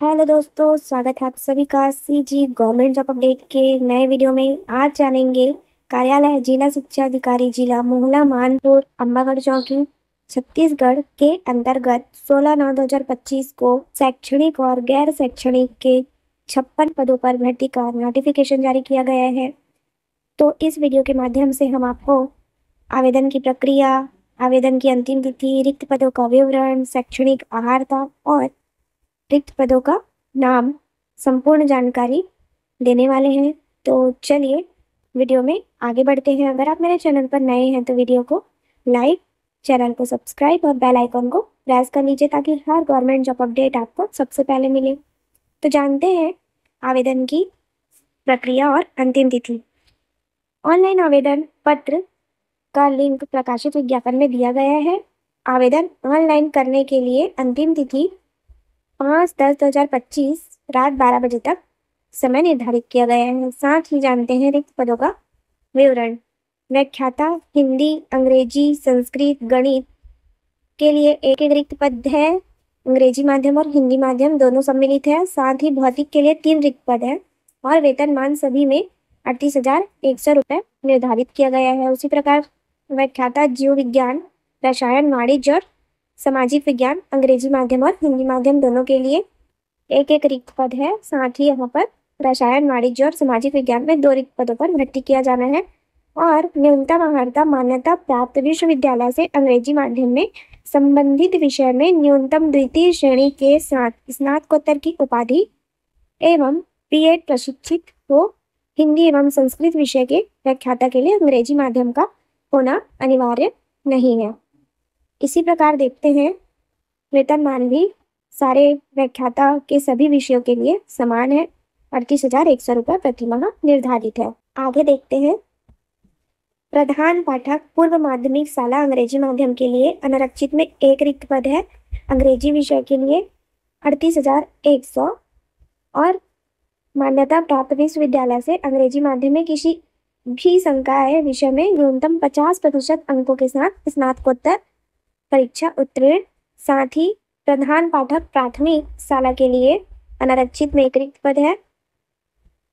Hello दोस्तों, स्वागत है आप सभी का सीजी गवर्नमेंट जॉब अपडेट के नए वीडियो में। आज जानेंगे कार्यालय जिला शिक्षा अधिकारी जिला मोहला मानपुर अम्बागढ़ चौकी छत्तीसगढ़ के अंतर्गत 16/9/2025 को शैक्षणिक और गैर शैक्षणिक के 56 पदों पर भर्ती का नोटिफिकेशन जारी किया गया है। तो इस वीडियो के माध्यम से हम आपको आवेदन की प्रक्रिया, आवेदन की अंतिम तिथि, रिक्त पदों का विवरण, शैक्षणिक अर्हता और रिक्त पदों का नाम संपूर्ण जानकारी देने वाले हैं। तो चलिए वीडियो में आगे बढ़ते हैं। अगर आप मेरे चैनल पर नए हैं तो वीडियो को लाइक, चैनल को सब्सक्राइब और बेल आइकन को प्रेस कर लीजिए ताकि हर गवर्नमेंट जॉब अपडेट आपको सबसे पहले मिले। तो जानते हैं आवेदन की प्रक्रिया और अंतिम तिथि। ऑनलाइन आवेदन पत्र का लिंक प्रकाशित विज्ञापन में दिया गया है। आवेदन ऑनलाइन करने के लिए अंतिम तिथि 5/10/2025 रात 12 बजे तक समय निर्धारित किया गया है। साथ ही जानते हैं रिक्त पदों का विवरण। व्याख्याता हिंदी, अंग्रेजी, संस्कृत, गणित के लिए एक एक रिक्त पद है। अंग्रेजी माध्यम और हिंदी माध्यम दोनों सम्मिलित है। साथ ही भौतिक के लिए 3 रिक्त पद है और वेतनमान सभी में 38,100 रुपये निर्धारित किया गया है। उसी प्रकार व्याख्याता जीव विज्ञान, रसायन, वाणिज्य और सामाजिक विज्ञान अंग्रेजी माध्यम और हिंदी माध्यम दोनों के लिए एक एक रिक्त पद है। साथ ही यहाँ पर रसायन, वाणिज्य और सामाजिक विज्ञान में 2 रिक्त पदों पर भर्ती किया जाना है। और न्यूनतम अर्हता मान्यता प्राप्त विश्वविद्यालय से अंग्रेजी माध्यम में संबंधित विषय में न्यूनतम द्वितीय श्रेणी के स्नातकोत्तर की उपाधि एवं बीएड प्रशिक्षित हो। हिंदी एवं संस्कृत विषय के व्याख्याता के लिए अंग्रेजी माध्यम का होना अनिवार्य नहीं है। इसी प्रकार देखते हैं वेतनमान भी सारे व्याख्याता के सभी विषयों के लिए समान है। 38,100 रुपये प्रति माह निर्धारित है। आगे देखते हैं प्रधान पाठक पूर्व माध्यमिक शाला अंग्रेजी माध्यम के लिए अनारक्षित में एक रिक्त पद है। अंग्रेजी विषय के लिए 38,100 और मान्यता प्राप्त विश्वविद्यालय से अंग्रेजी माध्यम में किसी भी संकाय विषय में न्यूनतम 50% अंकों के साथ स्नातकोत्तर परीक्षा उत्तीर्ण। साथ ही प्रधान पाठक प्राथमिक शाला के लिए अनारक्षित में एक रिक्त पद है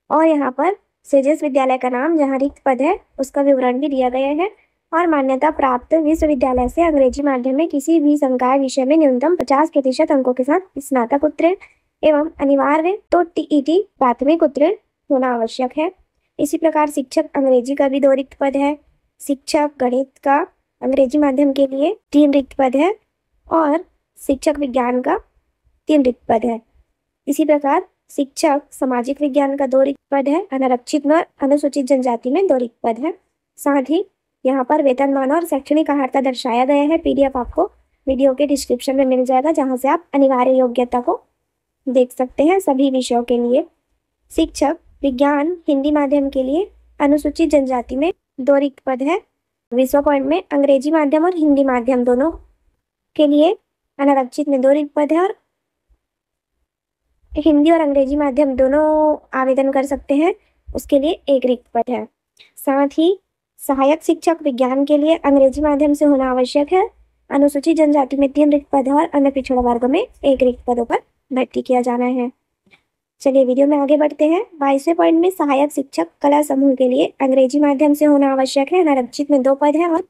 और यहाँ पर सेजस विद्यालय का नाम जहाँ रिक्त पद है उसका विवरण भी दिया गया है। और मान्यता प्राप्त विश्वविद्यालय से अंग्रेजी माध्यम में किसी भी संकाय विषय में न्यूनतम 50% अंकों के साथ स्नातक उत्तीर्ण एवं अनिवार्य तो टीईटी प्राथमिक उत्तीर्ण होना आवश्यक है। इसी प्रकार शिक्षक अंग्रेजी का भी 2 रिक्त पद है। शिक्षक गणित का अंग्रेजी माध्यम के लिए 3 रिक्त पद है और शिक्षक विज्ञान का 3 रिक्त पद है। इसी प्रकार शिक्षक सामाजिक विज्ञान का 2 रिक्त पद है। अनारक्षित में अनुसूचित जनजाति में 2 रिक्त पद है। साथ ही यहाँ पर वेतनमान और शैक्षणिक अर्हता दर्शाया गया है। पीडीएफ आपको वीडियो के डिस्क्रिप्शन में मिल जाएगा जहाँ से आप अनिवार्य योग्यता को देख सकते हैं सभी विषयों के लिए। शिक्षक विज्ञान हिंदी माध्यम के लिए अनुसूचित जनजाति में 2 रिक्त पद है। विश्व पॉइंट में अंग्रेजी माध्यम और हिंदी माध्यम दोनों के लिए अनारक्षित में 2 रिक्त पद है और हिंदी और अंग्रेजी माध्यम दोनों आवेदन कर सकते हैं, उसके लिए 1 रिक्त पद है। साथ ही सहायक शिक्षक विज्ञान के लिए अंग्रेजी माध्यम से होना आवश्यक है। अनुसूचित जनजाति में 3 रिक्त पद है और अन्य पिछड़ा वर्ग में 1 रिक्त पदों पर भर्ती किया जाना है। चलिए वीडियो में आगे बढ़ते हैं। 22वें पॉइंट में सहायक शिक्षक कला समूह के लिए अंग्रेजी माध्यम से होना आवश्यक है। अनारक्षित में 2 पद है और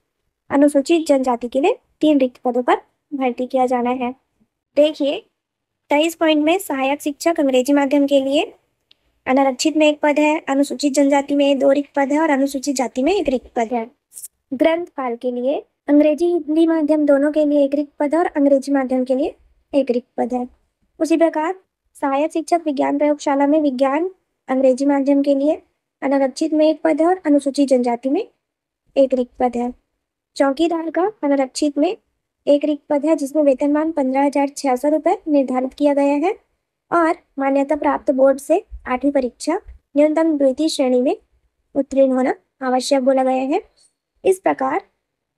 अनुसूचित जनजाति के लिए 3 रिक्त पदों पर भर्ती किया जाना है। देखिए 23 पॉइंट में सहायक शिक्षक अंग्रेजी माध्यम के लिए अनारक्षित में 1 पद है, अनुसूचित जनजाति में 2 रिक्त पद है और अनुसूचित जाति में 1 रिक्त पद है। ग्रंथपाल के लिए अंग्रेजी हिंदी माध्यम दोनों के लिए 1 रिक्त पद है और अंग्रेजी माध्यम के लिए 1 रिक्त पद है। उसी प्रकार सहायक शिक्षक विज्ञान प्रयोगशाला में विज्ञान अंग्रेजी माध्यम के लिए अनारक्षित में 1 पद है और अनुसूचित जनजाति में 1 रिक्त पद है। चौकीदार का अनारक्षित में 1 रिक्त पद है जिसमें वेतनमान 15,600 रुपये निर्धारित किया गया है और मान्यता प्राप्त बोर्ड से 8वीं परीक्षा न्यूनतम द्वितीय श्रेणी में उत्तीर्ण होना आवश्यक बोला गया है। इस प्रकार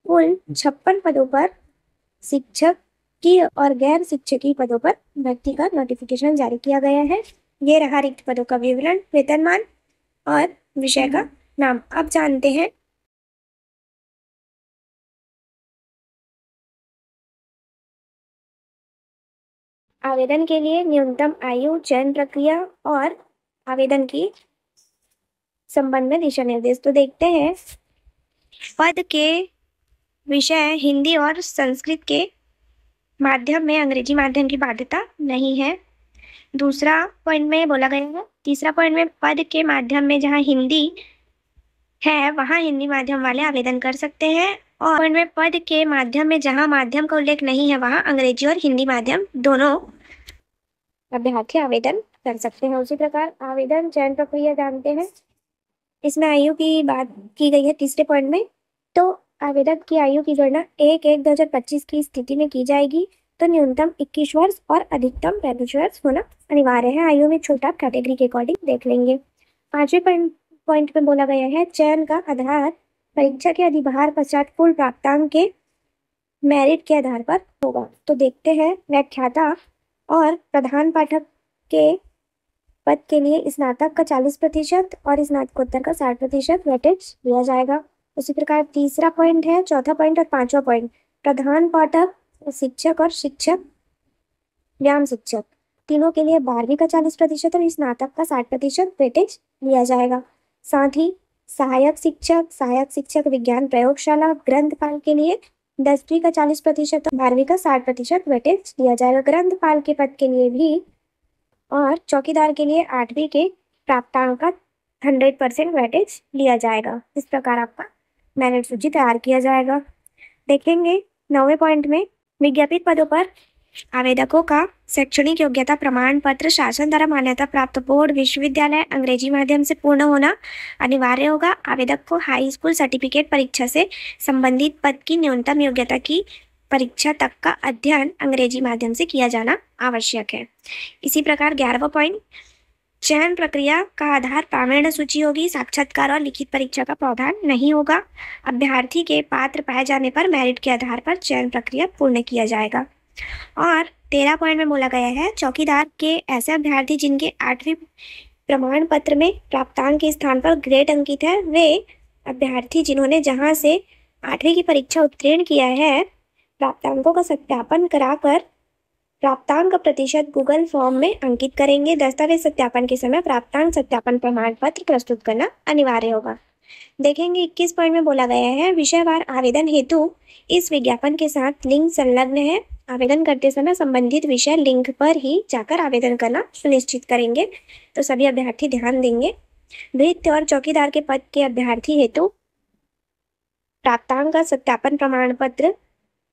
कुल 56 पदों पर शिक्षक की और गैर शिक्षकीय पदों पर भर्ती का नोटिफिकेशन जारी किया गया है। ये रहा रिक्त पदों का विवरण, वेतनमान और विषय का नाम। अब जानते हैं आवेदन के लिए न्यूनतम आयु, चयन प्रक्रिया और आवेदन की संबंध में दिशा निर्देश। तो देखते हैं, पद के विषय हिंदी और संस्कृत के माध्यम में अंग्रेजी माध्यम की बाध्यता नहीं है। दूसरा पॉइंट में बोला गया है। तीसरा पॉइंट में पद के माध्यम में जहां हिंदी है वहां हिंदी माध्यम वाले आवेदन कर सकते हैं, और पॉइंट में पद के माध्यम में जहां माध्यम का उल्लेख नहीं है वहां अंग्रेजी और हिंदी माध्यम दोनों अभ्यर्थी आवेदन कर सकते हैं। उसी प्रकार आवेदन चयन प्रक्रिया जानते हैं। इसमें आयु की बात की गई है तीसरे पॉइंट में। तो आवेदक की आयु की गणना 1/1/2025 की स्थिति में की जाएगी। तो न्यूनतम 21 वर्ष और अधिकतम 35 वर्ष होना अनिवार्य है। आयु में छोटा कैटेगरी के अकॉर्डिंग देख लेंगे। पांचवें पॉइंट में बोला गया है, चयन का आधार परीक्षा के अधिभार पश्चात कुल प्राप्तांक के मेरिट के आधार पर होगा। तो देखते हैं, व्याख्याता और प्रधान पाठक के पद के लिए स्नातक का 40% और स्नातकोत्तर का 60% वेटेज दिया जाएगा। उसी प्रकार तीसरा पॉइंट है, चौथा पॉइंट और पांचवा पॉइंट, प्रधान पाठक, शिक्षक और शिक्षक व्यायाम शिक्षक तीनों के लिए 12वीं का 40% और स्नातक का 60% वेटेज दिया जाएगा। साथ ही सहायक शिक्षक विज्ञान प्रयोगशाला ग्रंथपाल के लिए 10वीं का 40% और 12वीं का 60% वेटेज दिया जाएगा। ग्रंथपाल के पद के लिए भी और चौकीदार के लिए 8वीं के प्राप्तांक का 100% वेटेज लिया जाएगा। इस प्रकार आपका मेरिट सूची तैयार किया जाएगा। देखेंगे 9वें पॉइंट में, विज्ञापित पदों पर आवेदकों का शैक्षणिक योग्यता प्रमाण पत्र शासन द्वारा मान्यता प्राप्त बोर्ड विश्वविद्यालय अंग्रेजी माध्यम से पूर्ण होना अनिवार्य होगा। आवेदक को हाई स्कूल सर्टिफिकेट परीक्षा से संबंधित पद की न्यूनतम योग्यता की परीक्षा तक का अध्ययन अंग्रेजी माध्यम से किया जाना आवश्यक है। इसी प्रकार 11वां पॉइंट, चयन प्रक्रिया का आधार प्रावीण्य सूची होगी। साक्षात्कार और लिखित परीक्षा का प्रावधान नहीं होगा। अभ्यर्थी के पात्र पाए जाने पर मेरिट के आधार पर चयन प्रक्रिया पूर्ण किया जाएगा। और 13 पॉइंट में बोला गया है, चौकीदार के ऐसे अभ्यर्थी जिनके 8वीं प्रमाण पत्र में प्राप्तांक के स्थान पर ग्रेड अंकित है, वे अभ्यर्थी जिन्होंने जहां से 8वीं की परीक्षा उत्तीर्ण किया है प्राप्तांकों का सत्यापन कराकर प्राप्तांक प्रतिशत गूगल फॉर्म में अंकित करेंगे। दस्तावेज सत्यापन के समय प्राप्तांक सत्यापन प्रमाण पत्र प्रस्तुत करना अनिवार्य होगा। देखेंगे 21 पॉइंट में बोला गया है, विषयवार आवेदन हेतु इस विज्ञापन के साथ लिंक संलग्न है। आवेदन करते समय संबंधित विषय लिंक पर ही जाकर आवेदन करना सुनिश्चित करेंगे। तो सभी अभ्यर्थी ध्यान देंगे। भृत्य और चौकीदार के पद के अभ्यर्थी हेतु प्राप्तांक का सत्यापन प्रमाण पत्र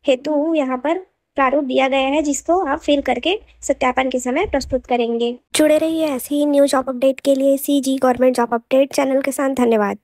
हेतु यहाँ पर प्रारूप दिया गया है, जिसको आप फिल करके सत्यापन के समय प्रस्तुत करेंगे। जुड़े रहिए ऐसी ही न्यू जॉब अपडेट के लिए CG government job update channel के साथ। धन्यवाद।